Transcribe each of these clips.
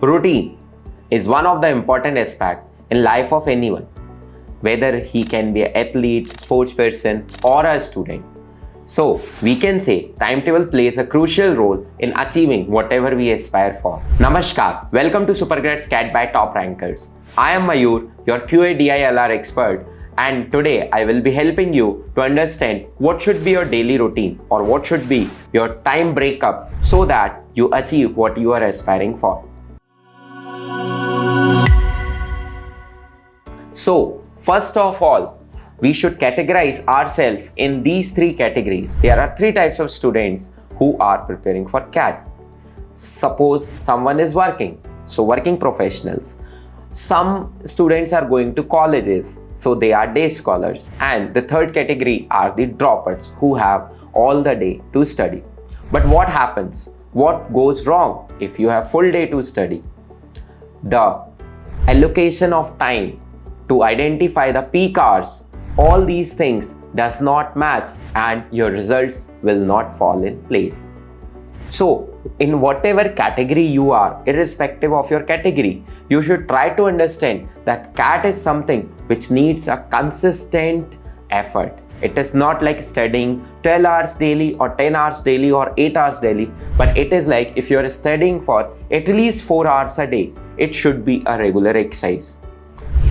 Routine is one of the important aspects in life of anyone, whether he can be an athlete, sports person, or a student. So we can say timetable plays a crucial role in achieving whatever we aspire for. Namaskar, welcome to Supergrads CAT by Top Rankers. I am Mayur, your QA DILR expert, and today I will be helping you to understand what should be your daily routine or what should be your time breakup so that you achieve what you are aspiring for. So, first of all, we should categorize ourselves in these three categories. There are three types of students who are preparing for CAT. Suppose someone is working, so working professionals. Some students are going to colleges, so they are day scholars. And the third category are the droppers who have all the day to study. But what happens? What goes wrong if you have full day to study? The allocation of time to identify the peak hours, all these things does not match and your results will not fall in place. So in whatever category you are, irrespective of your category, you should try to understand that CAT is something which needs a consistent effort. It is not like studying 12 hours daily or 10 hours daily or 8 hours daily, but it is like if you are studying for at least 4 hours a day, it should be a regular exercise.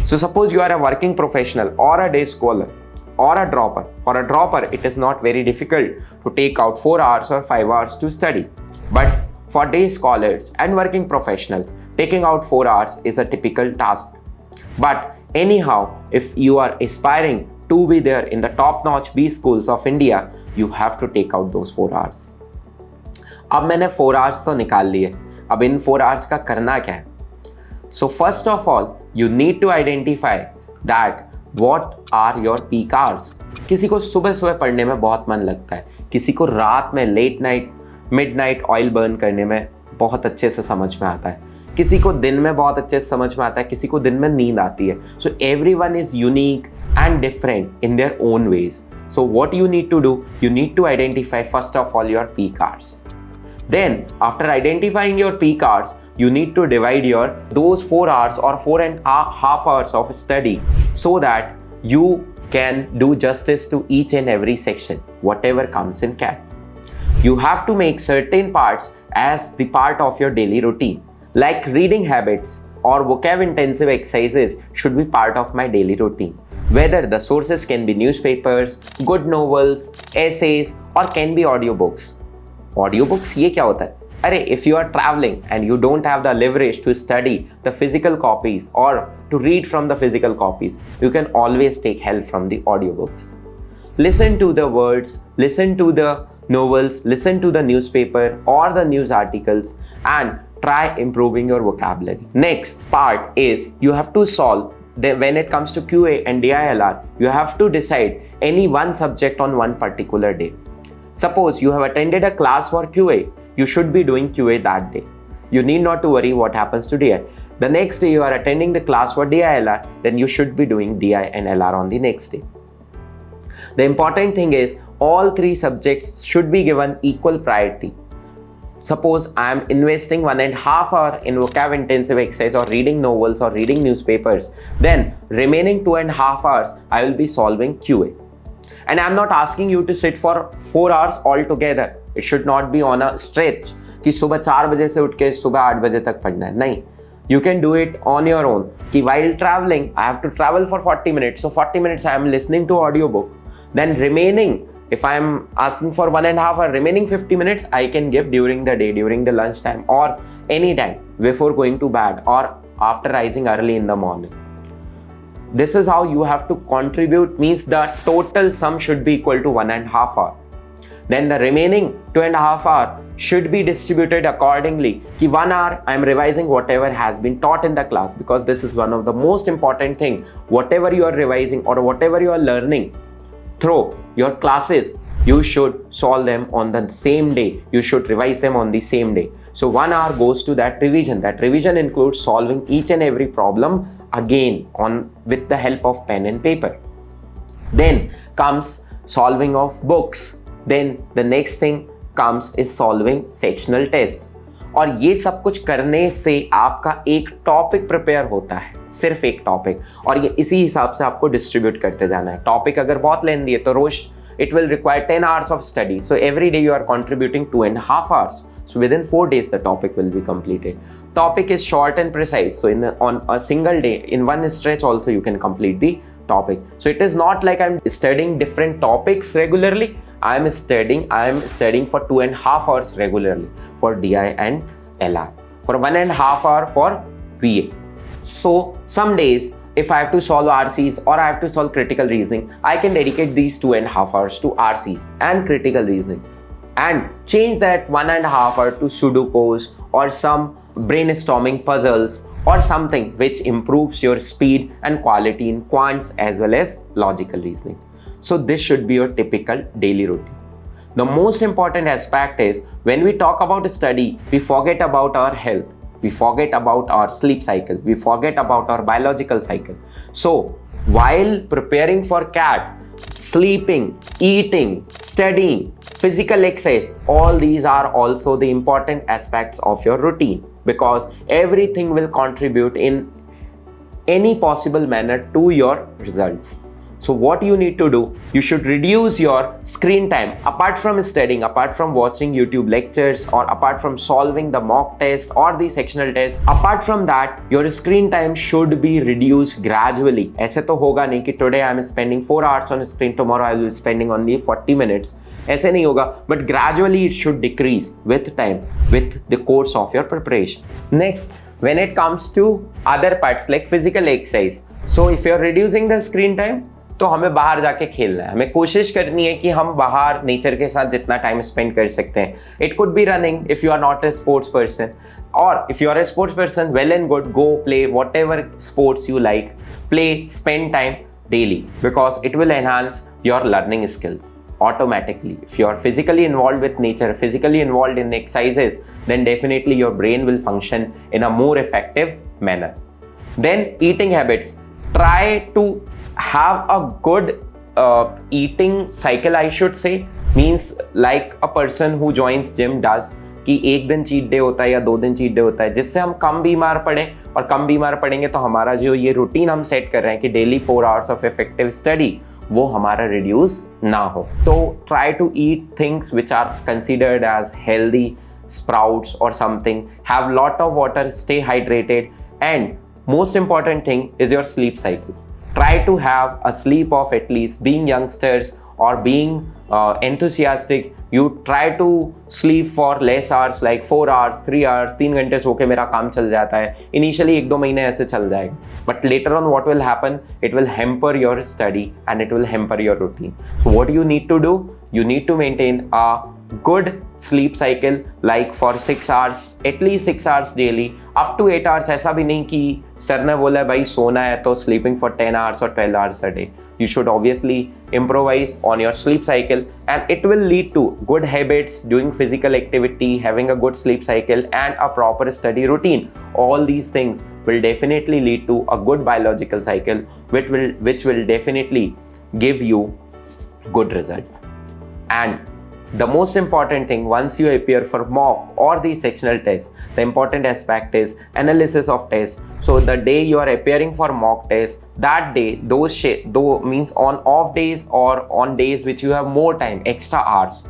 So suppose you are a working professional or a day scholar or a dropper. For a dropper, it is not very difficult to take out 4 hours or 5 hours to study. But for day scholars and working professionals, taking out 4 hours is a typical task. But anyhow, if you are aspiring to be there in the top-notch B schools of India, you have to take out those 4 hours. अब मैंने 4 hours तो निकाल लिए, अब इन 4 hours का करना क्या है? So first of all, you need to identify that what are your peak hours. किसी को सुबह सुबह पढ़ने में बहुत मन लगता है, किसी को रात में late night midnight oil burn करने में बहुत अच्छे से समझ में आता है, किसी को दिन में बहुत अच्छे से समझ में आता है, किसी को दिन में नींद आती है. So everyone is unique and different in their own ways. So what you need to do, you need to identify first of all your peak hours. Then after identifying your peak hours, you need to divide those 4 hours or 4.5 hours of study so that you can do justice to each and every section, whatever comes in CAT. You have to make certain parts as the part of your daily routine, like reading habits or vocab intensive exercises should be part of my daily routine. Whether the sources can be newspapers, good novels, essays, or can be audiobooks. Audiobooks ये क्या होता है? If you are traveling and you don't have the leverage to study the physical copies or to read from the physical copies, you can always take help from the audiobooks. Listen to the words, listen to the novels, listen to the newspaper or the news articles and try improving your vocabulary. Next part is you have to solve when it comes to QA and DILR, you have to decide any one subject on one particular day. Suppose you have attended a class for QA, you should be doing QA that day. You need not to worry what happens to DI. The next day you are attending the class for DILR, then you should be doing DI and LR on the next day. The important thing is all three subjects should be given equal priority. Suppose I am investing 1.5 hours in vocab intensive exercise or reading novels or reading newspapers, then remaining 2.5 hours I will be solving QA. And I am not asking you to sit for 4 hours altogether. It should not be on a stretch कि सुबह 4 बजे से उठ के सुबह 8 बजे तक पढ़ना है. नहीं, you can do it on your own. कि while traveling, I have to travel for 40 minutes. So 40 minutes I am listening to audiobook. Then remaining, if I am asking for 1.5 hours, remaining 50 minutes I can give during the day, during the lunch time or any time before going to bed or after rising early in the morning. This is how you have to contribute, means the total sum should be equal to 1.5 hours. Then the remaining 2.5 hours should be distributed accordingly. Ki 1 hour I am revising whatever has been taught in the class, because this is one of the most important thing. Whatever you are revising or whatever you are learning through your classes, you should solve them on the same day. You should revise them on the same day. So 1 hour goes to that revision. That revision includes solving each and every problem again with the help of pen and paper. Then comes solving of books. Then the next thing comes is solving sectional tests. और ये सब कुछ करने से आपका एक topic prepare होता है, सिर्फ एक टॉपिक, और ये इसी हिसाब से आपको डिस्ट्रीब्यूट करते जाना है। टॉपिक अगर बहुत लेंदी है तो रोज it will require 10 hours of study, so every day you are contributing 2.5 hours, so within 4 days the topic will be completed. Topic is short and precise, so on a single day, in one stretch also you can complete the topic. So it is not like I'm studying different topics regularly. I am studying for 2.5 hours regularly for DI and LR, for 1.5 hour for VA. So some days if I have to solve RCs or I have to solve critical reasoning, I can dedicate these 2.5 hours to RCs and critical reasoning and change that 1.5 hour to Sudokus or some brainstorming puzzles or something which improves your speed and quality in quants as well as logical reasoning. So this should be your typical daily routine. The most important aspect is when we talk about study, we forget about our health. We forget about our sleep cycle. We forget about our biological cycle. So while preparing for CAT, sleeping, eating, studying, physical exercise, all these are also the important aspects of your routine, because everything will contribute in any possible manner to your results. So what you need to do, you should reduce your screen time apart from studying, apart from watching YouTube lectures or apart from solving the mock test or the sectional test. Apart from that, your screen time should be reduced gradually. ऐसे तो होगा नहीं कि today I am spending 4 hours on screen, tomorrow I will be spending only 40 minutes. ऐसे नहीं होगा, but gradually it should decrease with time, with the course of your preparation. Next, when it comes to other parts like physical exercise, so if you are reducing the screen time, तो हमें बाहर जाके खेलना है, हमें कोशिश करनी है कि हम बाहर नेचर के साथ जितना टाइम स्पेंड कर सकते हैं. It could be running if you are not a sports person, और if you are a sports person, well and good, go play whatever sports you like, play, spend time daily, because it will enhance your learning skills automatically. If you are physically involved with nature, physically involved in exercises, then definitely your brain will function in a more effective manner. Then eating habits. Try to have a good eating cycle, I should say. Means like a person who joins gym does, कि एक दिन cheat day होता है या 2 दिन cheat day होता है, जिससे हम कम बीमार पड़े, और कम बीमार पड़ेंगे तो हमारा जो ये रूटीन हम सेट कर रहे हैं कि daily 4 hours of effective study, वो हमारा रिड्यूस ना हो. तो try to eat things which are considered as healthy, sprouts or something, have lot of water, stay hydrated, and most important thing is your sleep cycle. Try to have a sleep of at least, being youngsters or being enthusiastic, you try to sleep for less hours, like 4 hours, 3 hours, 3 घंटे सो के मेरा काम चल जाता है. Initially 1-2 महीने ऐसे चल जाएगा, but later on what will happen, it will hamper your study and it will hamper your routine. So what you need to do, you need to maintain a good sleep cycle, like for 6 hours, at least 6 hours daily, up to 8 hours. ऐसा भी नहीं कि sir ने बोला भाई सोना है तो sleeping for 10 hours or 12 hours a day. You should obviously improvise on your sleep cycle, and it will lead to good habits, doing physical activity, having a good sleep cycle and a proper study routine. All these things will definitely lead to a good biological cycle, which will definitely give you good results. And the most important thing, once you appear for mock or the sectional test, the important aspect is analysis of test. So the day you are appearing for mock test, that day, those means on off days or on days which you have more time, extra hours.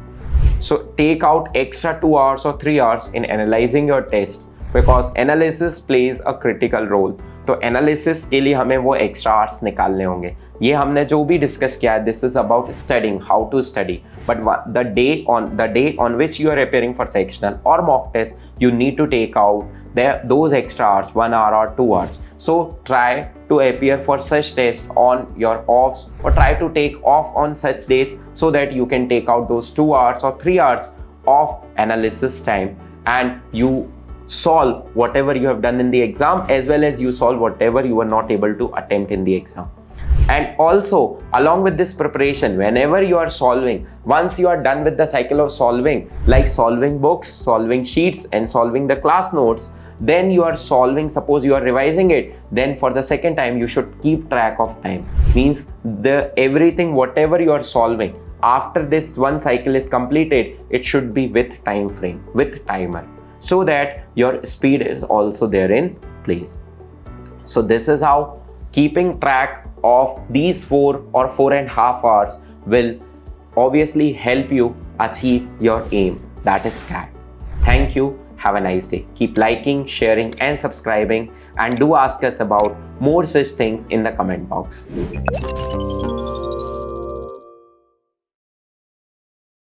So take out extra 2 hours or 3 hours in analyzing your test, because analysis plays a critical role. तो analysis के लिए हमें वो extra hours निकालने होंगे. ये हमने जो भी डिस्कस किया है, this is about studying, how to study, but the day on which you are appearing for sectional और mock test, you need to take out those extra hours, 1 hour or 2 hours. So try to appear for such tests on your offs, or try to take off on such days so that you can take out those 2 hours or 3 hours of analysis time, and you solve whatever you have done in the exam, as well as you solve whatever you were not able to attempt in the exam. And also, along with this preparation, whenever you are solving, once you are done with the cycle of solving, like solving books, solving sheets and solving the class notes, then you are solving, suppose you are revising it, then for the second time you should keep track of time. Means everything whatever you are solving, after this one cycle is completed, it should be with time frame, with timer. so that your speed is also there in place. So this is how keeping track of these 4 or 4.5 hours will obviously help you achieve your aim, that is CAT. Thank you. Have a nice day. Keep liking, sharing and subscribing, and do ask us about more such things in the comment box.